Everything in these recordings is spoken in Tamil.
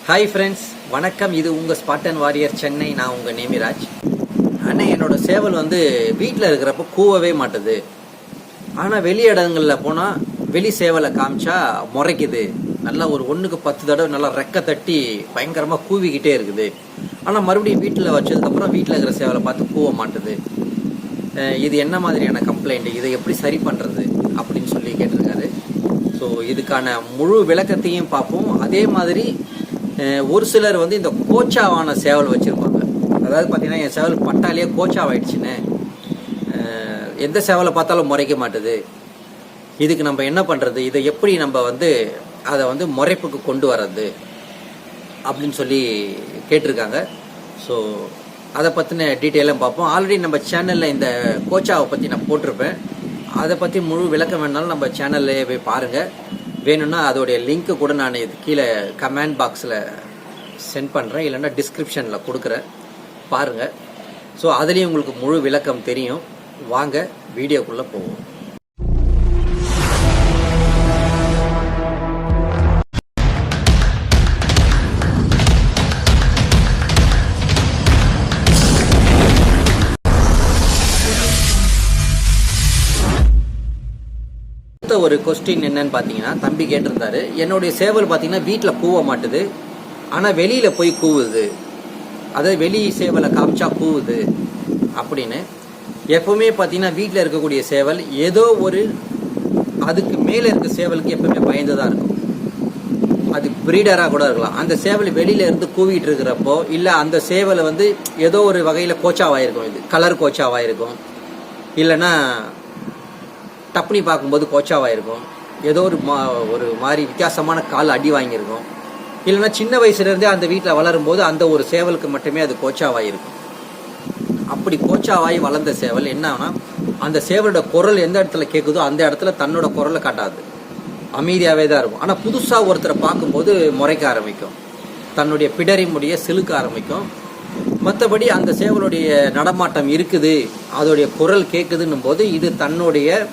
ஹாய் ஃப்ரெண்ட்ஸ், வணக்கம். இது உங்கள் ஸ்பாட்டன் வாரியர் சென்னை. நான் உங்கள் நேமிராஜ். அண்ணே, என்னோட சேவல் வீட்டில் இருக்கிறப்ப கூவவே மாட்டுது. ஆனால் வெளி இடங்களில் போனால் வெளி சேவலை காமிச்சா முறைக்குது. நல்லா ஒரு 1க்கு 10 தடவை நல்லா ரெக்க தட்டி பயங்கரமாக கூவிக்கிட்டே இருக்குது. ஆனால் மறுபடியும் வீட்டில் வச்சதுக்கப்புறம் வீட்டில் இருக்கிற சேவலை பார்த்து கூவ மாட்டுது. இது என்ன மாதிரியான கம்ப்ளைண்ட், இதை எப்படி சரி பண்ணுறது அப்படின்னு சொல்லி கேட்டிருக்காரு. ஸோ இதுக்கான முழு விளக்கத்தையும் பார்ப்போம். அதே மாதிரி ஒரு சிலர் இந்த கோச்சாவான சேவல் வச்சுருப்பாங்க. அதாவது பார்த்தீங்கன்னா, என் சேவல் பட்டாலேயே கோச்சாவாயிடுச்சுன்னு, எந்த சேவலை பார்த்தாலும் முறைக்க மாட்டுது, இதுக்கு நம்ம என்ன பண்ணுறது, இதை எப்படி நம்ம அதை முறைப்புக்கு கொண்டு வர்றது அப்படின்னு சொல்லி கேட்டிருக்காங்க. ஸோ அதை பற்றின டீட்டெயிலும் பார்ப்போம். ஆல்ரெடி நம்ம சேனலில் இந்த கோச்சாவை பற்றி நான் போட்டிருப்பேன். அதை பற்றி முழு விளக்கம் வேணாலும் நம்ம சேனல்லையே போய் பாருங்கள். வேணும்னா அதோடைய லிங்க்கு கூட நான் இது கீழே கமெண்ட் பாக்ஸில் சென்ட் பண்ணுறேன், இல்லைன்னா டிஸ்கிரிப்ஷனில் கொடுக்குறேன், பாருங்கள். ஸோ அதுலேயும் உங்களுக்கு முழு விளக்கம் தெரியும். வாங்க வீடியோக்குள்ளே போவோம். ஒரு கொஸ்டின் என்னன்னு பார்த்தீங்கன்னா, தம்பி கேட்டிருந்தாரு, என்னுடைய சேவல் பார்த்தீங்கன்னா வீட்டில் கூவ மாட்டுது, ஆனால் வெளியில் போய் கூவுது, அதாவது வெளி சேவலை காமிச்சா கூவுது அப்படின்னு. எப்பவுமே பார்த்தீங்கன்னா வீட்டில் இருக்கக்கூடிய சேவல் ஏதோ ஒரு அதுக்கு மேலே இருக்க சேவலுக்கு எப்பவுமே பயந்து தான் இருக்கும். அது பிரீடராக கூட இருக்கலாம். அந்த சேவல் வெளியில இருந்து கூவிட்டு இருக்கிறப்போ, இல்லை அந்த சேவலை ஏதோ ஒரு வகையில் கோச்சாவாயிருக்கும், இது கலர் கோச்சாவாயிருக்கும், இல்லைன்னா டப்னி பார்க்கும்போது கோச்சாவாயிருக்கும், ஏதோ ஒரு மாதிரி வித்தியாசமான கால் அடி வாங்கியிருக்கும், இல்லைன்னா சின்ன வயசுலேருந்தே அந்த வீட்டில் வளரும் போது அந்த ஒரு சேவலுக்கு மட்டுமே அது கோச்சாவாயிருக்கும். அப்படி கோச்சாவாகி வளர்ந்த சேவல் என்னன்னா, அந்த சேவலோட குரல் எந்த இடத்துல கேட்குதோ அந்த இடத்துல தன்னோட குரலை காட்டாது, அமைதியாகவே தான் இருக்கும். ஆனால் புதுசாக ஒருத்தரை பார்க்கும்போது முறைக்க ஆரம்பிக்கும், தன்னுடைய பிடரி முடிய சிலுக்க ஆரம்பிக்கும். மற்றபடி அந்த சேவலுடைய நடமாட்டம் இருக்குது, அதோடைய குரல் கேட்குதுன்னும் போது இது தன்னுடைய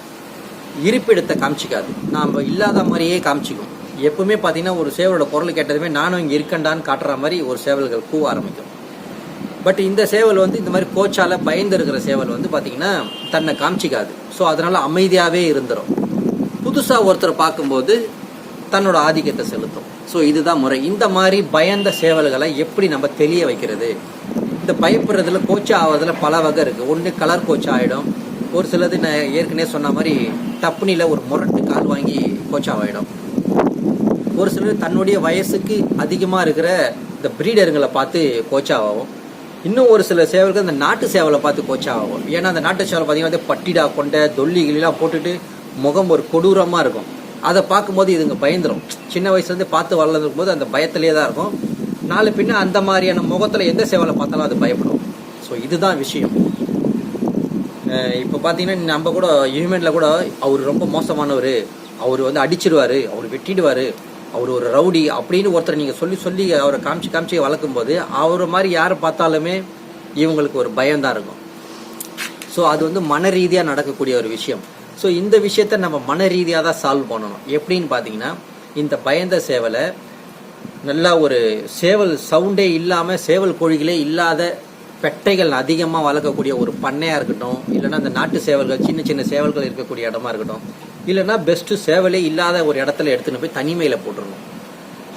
இருப்பிடத்தை காமிச்சிக்காது, நாம் இல்லாத மாதிரியே காமிச்சிக்கும். எப்பவுமே பார்த்தீங்கன்னா, ஒரு சேவலோட குரல் கேட்டதுமே நானும் இங்கே இருக்கண்டான்னு காட்டுற மாதிரி ஒரு சேவல்கள் கூவ ஆரம்பிக்கும். பட் இந்த சேவல் இந்த மாதிரி கோச்சால பயந்து இருக்கிற சேவல் பார்த்தீங்கன்னா தன்னை காமிச்சிக்காது. ஸோ அதனால அமைதியாகவே இருந்துடும். புதுசாக ஒருத்தரை பார்க்கும்போது தன்னோட ஆதிக்கத்தை செலுத்தும். ஸோ இதுதான் முறை. இந்த மாதிரி பயந்த சேவல்களை எப்படி நம்ம தெளிய வைக்கிறது? இந்த பயப்படுறதுல கோச்சா ஆகிறதுல பல வகை இருக்குது. ஒன்று கலர் கோச்சா ஆகிடும், ஒரு சிலது நான் ஏற்கனவே சொன்ன மாதிரி டப்புனியில் ஒரு முரட்டு கால் வாங்கி கோச்சாவாயிடும், ஒரு சிலர் தன்னுடைய வயசுக்கு அதிகமாக இருக்கிற இந்த பிரீடருங்களை பார்த்து கோச்சாவும், இன்னும் ஒரு சில சேவல்கள் இந்த நாட்டு சேவலை பார்த்து கோச்சாகும். ஏன்னா அந்த நாட்டு சேவலை பார்த்தீங்கன்னா பட்டிடா கொண்ட தொல்லிகளெல்லாம் போட்டுட்டு முகம் ஒரு கொடூரமாக இருக்கும். அதை பார்க்கும்போது இதுங்க பயந்துடும். சின்ன வயசுலேருந்து பார்த்து வளர்ந்துருக்கும் போது அந்த பயத்திலே தான் இருக்கும். நாலு பின்ன அந்த மாதிரியான முகத்தில் எந்த சேவலை பார்த்தாலும் அது பயப்படும். ஸோ இதுதான் விஷயம். இப்போ பார்த்தீங்கன்னா, நம்ம கூட ஹியூமனில் கூட அவர் ரொம்ப மோசமானவர், அவர் அடிச்சிடுவார், அவர் வெட்டிடுவார், அவர் ஒரு ரவுடி அப்படின்னு ஒருத்தர் நீங்கள் சொல்லி சொல்லி அவரை காமிச்சு வளர்க்கும் போது அவரை மாதிரி யாரை பார்த்தாலுமே இவங்களுக்கு ஒரு பயம்தான் இருக்கும். ஸோ அது மன ரீதியாக நடக்கக்கூடிய ஒரு விஷயம். ஸோ இந்த விஷயத்த நம்ம மன ரீதியாக தான் சால்வ் பண்ணணும். எப்படின்னு பார்த்தீங்கன்னா, இந்த பயந்த சேவலை நல்லா ஒரு சேவல் சவுண்டே இல்லாமல், சேவல் கோழிகளே இல்லாத பெட்டைகள் அதிகமாக வளர்க்கக்கூடிய ஒரு பண்ணையாக இருக்கட்டும், இல்லைன்னா அந்த நாட்டு சேவல்கள் சின்ன சின்ன சேவல்கள் இருக்கக்கூடிய இடமா இருக்கட்டும், இல்லைன்னா பெஸ்ட்டு சேவலே இல்லாத ஒரு இடத்துல எடுத்துன்னு போய் தனிமையில் போட்டுருணும்.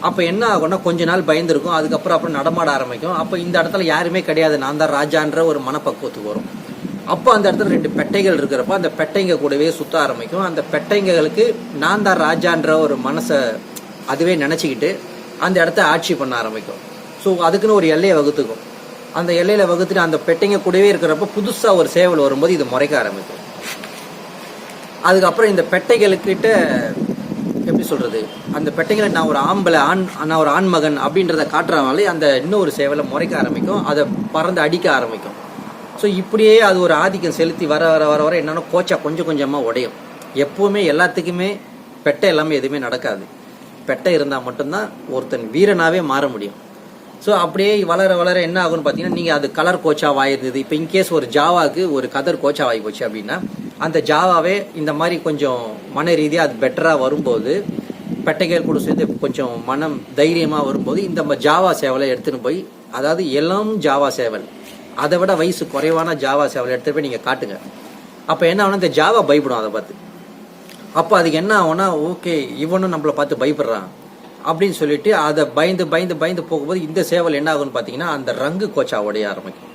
அப்போ என்ன ஆகும்னா, கொஞ்ச நாள் பயந்துருக்கும், அப்புறம் நடமாட ஆரம்பிக்கும். அப்போ இந்த இடத்துல யாருமே கிடையாது, நான் தான் ராஜான்ற ஒரு மனப்பக்குவத்துக்கு வரும். அப்போ அந்த இடத்துல 2 பெட்டைகள் இருக்கிறப்ப அந்த பெட்டைங்க கூடவே சுற்ற ஆரம்பிக்கும். அந்த பெட்டைங்களுக்கு நான் தான் ராஜான்ற ஒரு மனசை அதுவே நினச்சிக்கிட்டு அந்த இடத்த ஆட்சி பண்ண ஆரம்பிக்கும். ஸோ அதுக்குன்னு ஒரு எல்லையை வகுத்துக்கும். அந்த எல்லையில் வகுத்துட்டு அந்த பெட்டைங்க கூடவே இருக்கிறப்ப புதுசாக ஒரு சேவல் வரும்போது இது முறைக்க ஆரம்பிக்கும். அதுக்கப்புறம் இந்த பெட்டைகளுக்கிட்ட எப்படி சொல்கிறது, அந்த பெட்டைகளை நான் ஒரு ஆண்மகன் அப்படின்றத காட்டுறதுனாலே அந்த இன்னொரு சேவலை முறைக்க ஆரம்பிக்கும், அதை பறந்து அடிக்க ஆரம்பிக்கும். ஸோ இப்படியே அது ஒரு ஆதிக்கம் செலுத்தி வர வர வர வர என்னன்னா கோச்சா கொஞ்சம் கொஞ்சமாக உடையும். எப்போவுமே எல்லாத்துக்குமே பெட்டை எல்லாமே எதுவுமே நடக்காது. பெட்டை இருந்தால் மட்டும்தான் ஒருத்தன் வீரனாகவே மாற முடியும். ஸோ அப்படியே வளர வளர என்ன ஆகும்னு பார்த்தீங்கன்னா, நீங்கள் அது கலர் கோச்சாக ஆயிருந்தது, இப்போ இன்கேஸ் ஒரு ஜாவாக்கு ஒரு கதர் கோச்சா ஆகி போச்சு அப்படின்னா, அந்த ஜாவாவே இந்த மாதிரி கொஞ்சம் மன ரீதியாக அது பெட்டராக வரும்போது பெட்டைகள் கூட சேர்ந்து கொஞ்சம் மனம் தைரியமாக வரும்போது இந்த ஜாவா சேவலை எடுத்துன்னு போய், அதாவது இளம் ஜாவா சேவல், அதை விட வயசு குறைவான ஜாவா சேவலை எடுத்துகிட்டு போய் நீங்கள் காட்டுங்க. அப்போ என்ன ஆகுனா, இந்த ஜாவா பயப்படும் அதை பார்த்து. அப்போ அதுக்கு என்ன ஆகும்னா, ஓகே இவனும் நம்மளை பார்த்து பயப்படுறான் அப்படின்னு சொல்லிட்டு அதை பயந்து பயந்து பயந்து போகும்போது இந்த சேவல் என்ன ஆகும்னு பார்த்தீங்கன்னா, அந்த ரங்கு கோச்சா உடைய ஆரம்பிக்கும்.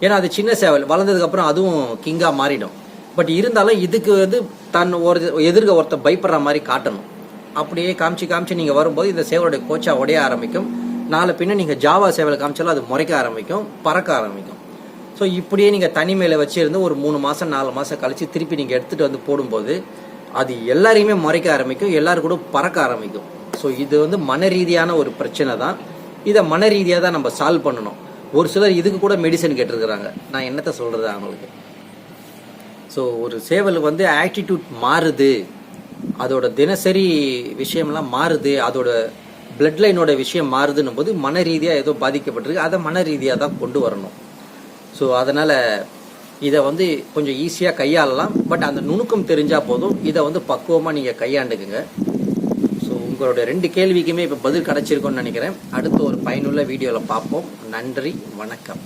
ஏன்னா அது சின்ன சேவல், வளர்ந்ததுக்கப்புறம் அதுவும் கிங்காக மாறிடும். பட் இருந்தாலும் இதுக்கு தன் எதிர்க்க ஒருத்தர் பயப்படுற மாதிரி காட்டணும். அப்படியே காமிச்சு காமிச்சு நீங்கள் வரும்போது இந்த சேவலுடைய கோச்சா உடைய ஆரம்பிக்கும். நாளை பின்ன நீங்கள் ஜாவா சேவலை காமிச்சாலும் அது முறைக்க ஆரம்பிக்கும், பறக்க ஆரம்பிக்கும். ஸோ இப்படியே நீங்கள் தனிமையில் வச்சிருந்து ஒரு 3 மாதம் 4 மாதம் கழிச்சு திருப்பி நீங்கள் எடுத்துகிட்டு போடும்போது அது எல்லாரையுமே முறைக்க ஆரம்பிக்கும், எல்லாரும் கூட பறக்க ஆரம்பிக்கும். ஸோ இது மன ரீதியான ஒரு பிரச்சனை தான். இதை மன ரீதியாக தான் நம்ம சால்வ் பண்ணணும். ஒரு சிலர் இதுக்கு கூட மெடிசன் கேட்டிருக்கிறாங்க. நான் என்னத்தை சொல்கிறது அவங்களுக்கு. ஸோ ஒரு சேவல் ஆட்டிடியூட் மாறுது, அதோட தினசரி விஷயம்லாம் மாறுது, அதோட பிளட் லைனோட விஷயம் மாறுதுன்னும் போது மன ரீதியாக ஏதோ பாதிக்கப்பட்டிருக்கு, அதை மன ரீதியாக தான் கொண்டு வரணும். ஸோ அதனால் இதை கொஞ்சம் ஈஸியாக கையாளலாம். பட் அந்த நுணுக்கம் தெரிஞ்சால் போதும். இதை பக்குவமாக நீங்கள் கையாண்டுக்குங்க. ஸோ உங்களோட 2 கேள்விக்குமே இப்போ பதில் கிடச்சிருக்கும்னு நினைக்கிறேன். அடுத்த ஒரு பயனுள்ள வீடியோவில் பார்ப்போம். நன்றி, வணக்கம்.